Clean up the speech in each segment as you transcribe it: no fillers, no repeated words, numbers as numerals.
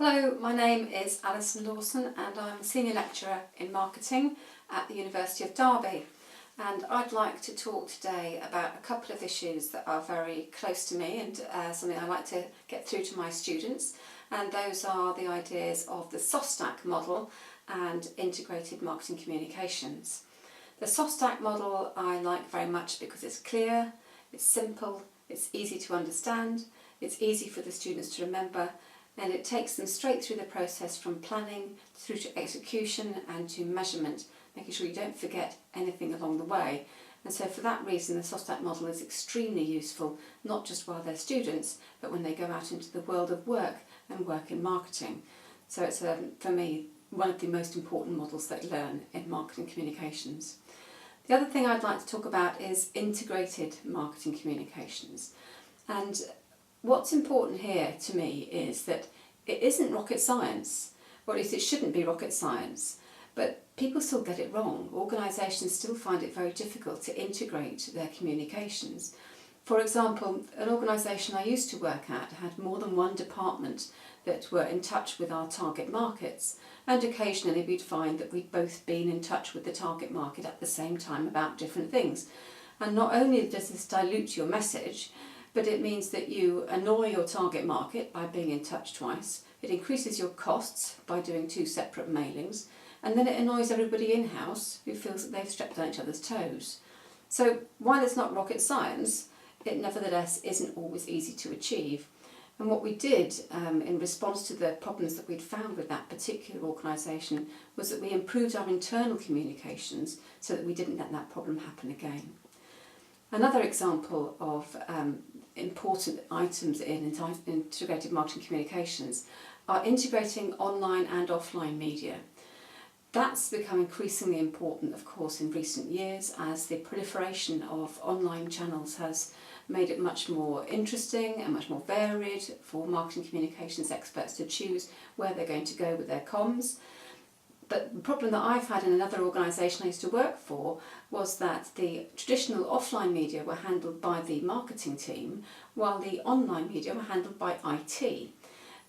Hello, my name is Alison Lawson and I'm a Senior Lecturer in Marketing at the University of Derby, and I'd like to talk today about a couple of issues that are very close to me and something I like to get through to my students, and those are the ideas of the SOSTAC model and integrated marketing communications. The SOSTAC model I like very much because it's clear, it's simple, it's easy to understand, it's easy for the students to remember, and it takes them straight through the process from planning through to execution and to measurement, making sure you don't forget anything along the way. And so for that reason the SOSTAC model is extremely useful, not just while they're students, but when they go out into the world of work and work in marketing. So it's, for me, one of the most important models they learn in marketing communications. The other thing I'd like to talk about is integrated marketing communications. And what's important here to me is that it isn't rocket science, or at least it shouldn't be rocket science, but people still get it wrong. Organisations still find it very difficult to integrate their communications. For example, an organisation I used to work at had more than one department that were in touch with our target markets, and occasionally we'd find that we'd both been in touch with the target market at the same time about different things. And not only does this dilute your message, but it means that you annoy your target market by being in touch twice, it increases your costs by doing two separate mailings, and then it annoys everybody in-house who feels that they've stepped on each other's toes. So while it's not rocket science, it nevertheless isn't always easy to achieve. And what we did in response to the problems that we'd found with that particular organisation was that we improved our internal communications so that we didn't let that problem happen again. Another example of important items in integrated marketing communications are integrating online and offline media. That's become increasingly important, of course, in recent years as the proliferation of online channels has made it much more interesting and much more varied for marketing communications experts to choose where they're going to go with their comms. But the problem that I've had in another organisation I used to work for was that the traditional offline media were handled by the marketing team, while the online media were handled by IT.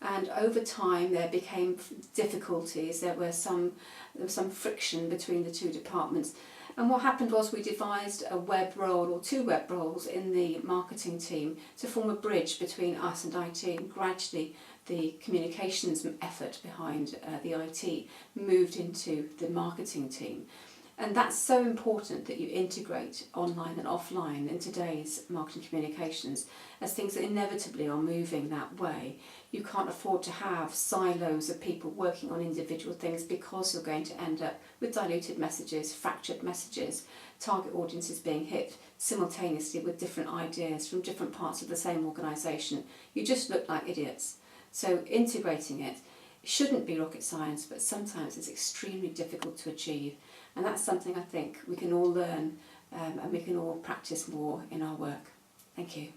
And over time there became difficulties, there was some friction between the two departments. And what happened was we devised a web role or two web roles in the marketing team to form a bridge between us and IT, and gradually the communications effort behind the IT moved into the marketing team. And that's so important that you integrate online and offline in today's marketing communications, as things inevitably are moving that way. You can't afford to have silos of people working on individual things, because you're going to end up with diluted messages, fractured messages, target audiences being hit simultaneously with different ideas from different parts of the same organisation. You just look like idiots. So integrating it shouldn't be rocket science, but sometimes it's extremely difficult to achieve. And that's something I think we can all learn and we can all practice more in our work. Thank you.